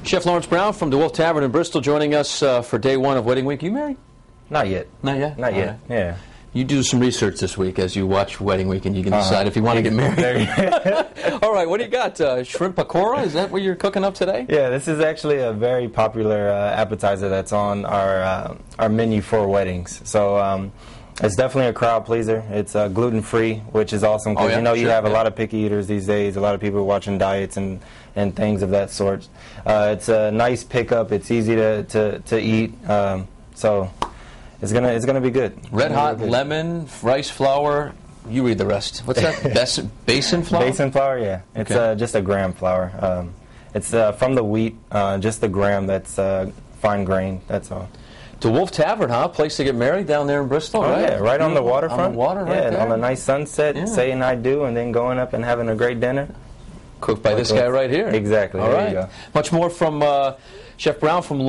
Chef Lawrence Brown from DeWolf Tavern in Bristol joining us for day one of Wedding Week. You married? Not yet. Not yet? Not yet. Yeah. You do some research this week as you watch Wedding Week, and you can decide if you want to get married. All right, what do you got? Shrimp Pakora? Is that what you're cooking up today? Yeah, this is actually a very popular appetizer that's on our menu for weddings. So it's definitely a crowd pleaser. It's gluten-free, which is awesome because you have a lot of picky eaters these days. A lot of people watching diets and things of that sort. It's a nice pickup. It's easy to eat. So it's gonna be good. Red hot lemon, rice flour. You read the rest. What's that? Basin flour? Basin flour, yeah. It's just a gram flour. It's from the wheat, just a gram that's fine grained. That's all. DeWolf Tavern, huh? Place to get married down there in Bristol, right? Yeah, right on the waterfront. On the water, right there. On a nice sunset, saying I do, and then going up and having a great dinner. Cooked by this guy right here. Exactly. All right. You go. Much more from Chef Brown from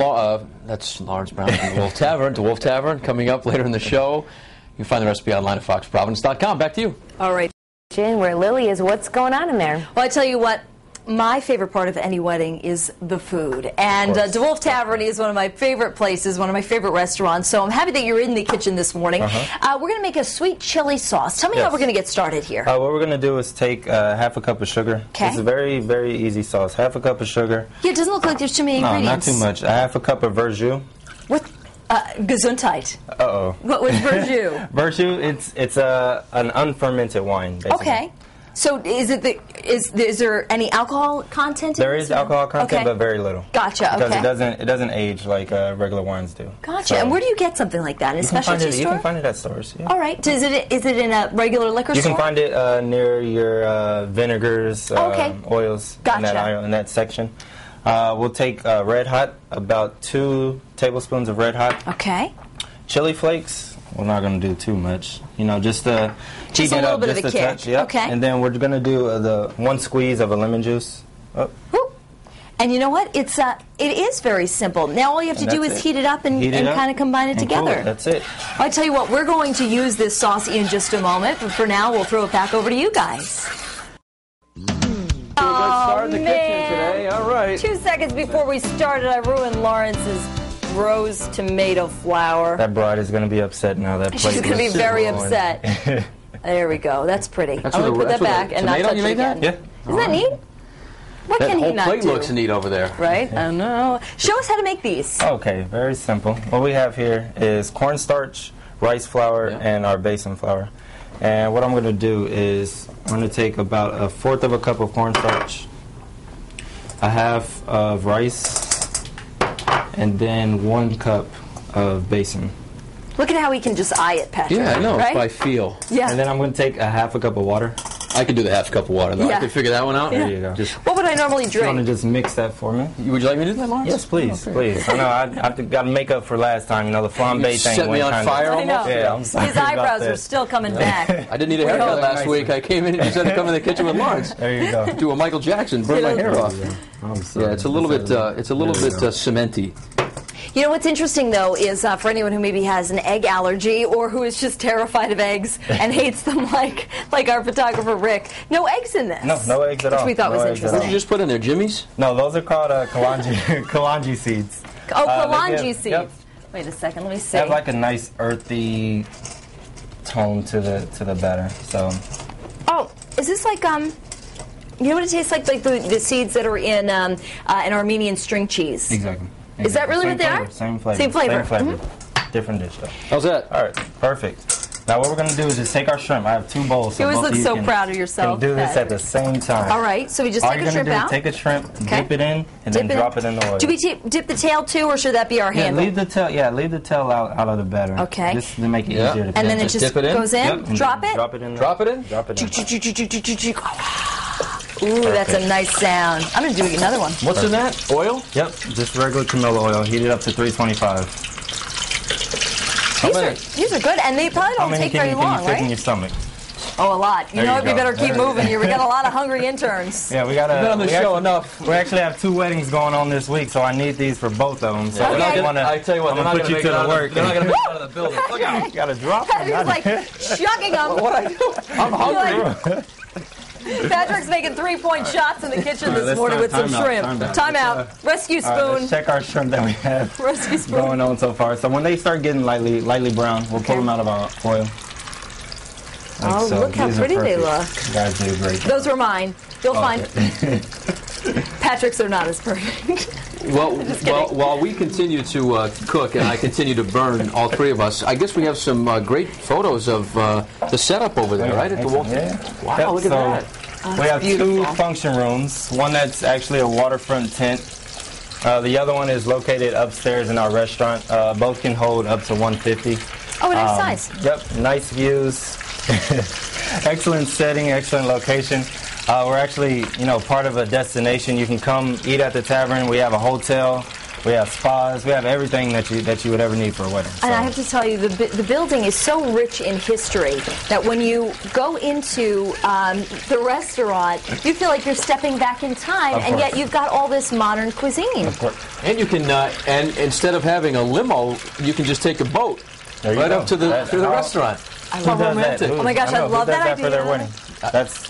that's Lawrence Brown from DeWolf Tavern. DeWolf Tavern coming up later in the show. You can find the recipe online at foxprovidence.com. Back to you. All right. Jen, where Lily is, what's going on in there? Well, I tell you what. My favorite part of any wedding is the food. And DeWolf Tavern is one of my favorite places, one of my favorite restaurants. So I'm happy that you're in the kitchen this morning. We're going to make a sweet chili sauce. Tell me how we're going to get started here. What we're going to do is take half a cup of sugar. Okay. It's a very, very easy sauce. Half a cup of sugar. Yeah, it doesn't look like there's too many ingredients. No, not too much. A half a cup of verjus. What? Gesundheit. Uh-oh. What was verjus? Verjus, it's an unfermented wine, basically. Okay. So is there any alcohol content in There is alcohol content, but very little. Gotcha, because it doesn't age like regular wines do. Gotcha. So and where do you get something like that? In a specialty store? You can find it at stores, yeah. All right. Is it in a regular liquor store? You can find it near your vinegars, oils, Gotcha. in that section. We'll take Red Hot, about 2 tablespoons of Red Hot. Okay. Chili flakes. We're not going to do too much. Just a little bit of a kick. Touch, yep. Okay. And then we're going to do the 1 squeeze of a lemon juice. Oh. And you know what? It is very simple. Now all you have to do is heat it up and kind of combine it together. Cool. That's it. I tell you what, we're going to use this sauce in just a moment, but for now we'll throw it back over to you guys. Good start in the kitchen today. All right. 2 seconds before we started, I ruined Lawrence's rose tomato flour. That bride is going to be upset now. She's going to be very upset. There we go. That's pretty. I'm going to put that back and not touch it again. Yeah. Isn't that neat? What can he not do? That whole plate looks neat over there. Right? I know. Show us how to make these. Okay, very simple. What we have here is cornstarch, rice flour, and our basin flour. And what I'm going to do is I'm going to take about 1/4 of a cup of cornstarch, a half of rice, and then 1 cup of basin. Look at how he can just eye it, Patrick. Yeah, I know. Right? It's by feel. Yeah. And then I'm going to take a half a cup of water. I could do the half cup of water, though. Yeah. I could figure that one out. Yeah. There you go. What would I normally drink? You want to just mix that for me? Would you like me to do that, Lawrence? Yes, please, please. I know I've got to make up for last time. The flambe thing. Set me on fire I know. almost? Yeah, I'm sorry His eyebrows about are still coming back. I didn't need a haircut last week. I came in and you said to come in the kitchen with Lawrence. There you go. Do a Michael Jackson, burn my hair off. I'm sorry. Yeah, it's a little bit cementy. You know what's interesting, though, is for anyone who maybe has an egg allergy or who is just terrified of eggs and hates them like our photographer Rick, no eggs in this. No eggs at all. Which we thought was interesting. What did you just put in there, Jimmy's? No, those are called kalanji seeds. Oh, kalanji seeds. Yep. Wait a second, let me see. They have like a nice earthy tone to the batter. So. Oh, is this like you know what it tastes like? Like the seeds that are in an Armenian string cheese. Exactly. Is that really what they are? Same flavor. Same flavor. Different dish though. How's that? All right, perfect. Now what we're going to do is just take our shrimp. I have 2 bowls. You always look so proud of yourself. Can do this at the same time. All right, so we just take a shrimp out. Take a shrimp, dip it in, and then drop it in the oil. Do we dip the tail too, or should that be our handle? Leave the tail. Yeah, leave the tail out of the batter. Okay. Just to make it easier to and then it just dip it in? goes in. Yep, Drop it. Drop it in. Drop it in. Drop it in. Ooh, that's a nice sound. I'm going to do another one. What's in that? Oil? Yep, just regular canola oil. Heat it up to 325. These are good, and they probably don't take very long, How many can you fit in right? your stomach? Oh, a lot. You There know you what? We go. better keep moving here. We got a lot of hungry interns. Yeah, we got to. Been on the show enough. We actually have 2 weddings going on this week, so I need these for both of them. So Okay. I tell you what, I'm gonna put you to the work. They're not going to make it out of the building. Look out. You got to drop He was them. like chugging them. What I do? I'm hungry. Patrick's making 3-point shots in the kitchen this morning with some shrimp. Time out. Rescue spoon. Let's check our shrimp that we have Rescue spoon. going on so far. So when they start getting lightly brown, we'll pull them out of our oil. Oh, so. Look how pretty they look. Guys do a great job. Those were mine. You'll find Patrick's are not as perfect. Well, while we continue to cook and I continue to burn, all three of us, I guess we have some great photos of the setup over there, right? At DeWolf. Yeah. Wow, look at that. We have two function rooms. One that's actually a waterfront tent. The other one is located upstairs in our restaurant. Both can hold up to 150. Oh, nice size. Yep, nice views. Excellent setting, excellent location. We're actually, part of a destination. You can come eat at the tavern. We have a hotel. We have spas. We have everything that you would ever need for a wedding. So. And I have to tell you, the building is so rich in history that when you go into the restaurant, you feel like you're stepping back in time, and yet you've got all this modern cuisine. Of course. And you can, and instead of having a limo, you can just take a boat right up to the restaurant. How romantic! Oh my gosh, I love that idea. For their wedding. That's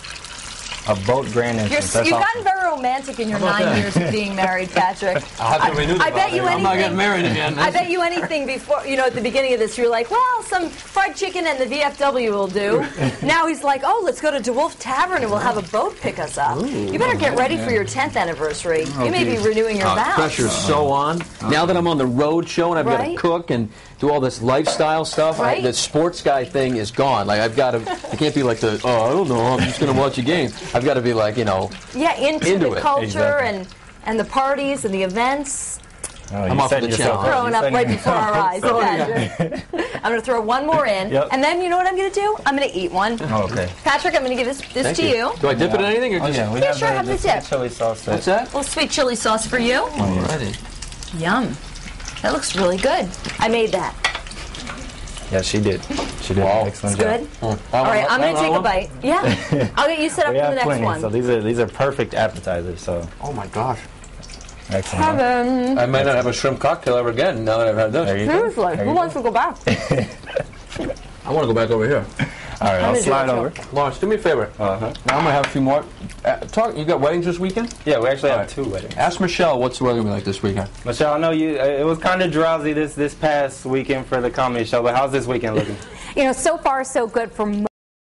a boat grand entrance. You've gotten very romantic in your 9 years of being married, Patrick. I'll have to renew the vow. I'm not getting married again. I bet you anything before, at the beginning of this, you're like, well, some fried chicken and the VFW will do. Now he's like, oh, let's go to DeWolf Tavern and we'll have a boat pick us up. Ooh, you better get ready for your 10th anniversary. You may be renewing your vows. Pressure's so on. Now that I'm on the road show and I've got to cook and do all this lifestyle stuff, the sports guy thing is gone. Like, I can't be like I don't know, I'm just going to watch a game. I've got to be like, into the culture and the parties and the events. Oh, I'm off the channel. Growing up right before our eyes. I'm going to throw one more in, and then you know what I'm going to do? I'm going to eat one. Oh, okay. Patrick, I'm going to give this to you. Do I dip it in anything? Or just sure, have the dip. Chili sauce. What's that? A little sweet chili sauce for you. Alrighty. Yum. That looks really good. I made that. Yeah, she did. She did an excellent job. Good. All right, I'm going to take a bite. Yeah. I'll get you set up for the next one. So these are perfect appetizers. So. Oh my gosh. Excellent. Heaven. I might not have a shrimp cocktail ever again now that I've had this. Seriously, who wants to go back? I want to go back over here. All right, I'll slide over. Lawrence, do me a favor. Now I'm going to have a few more. You got weddings this weekend? Yeah, we actually have 2 weddings. Ask Michelle what's the weather going to be like this weekend. Michelle, I know it was kind of drowsy this past weekend for the comedy show, but how's this weekend looking? So far so good for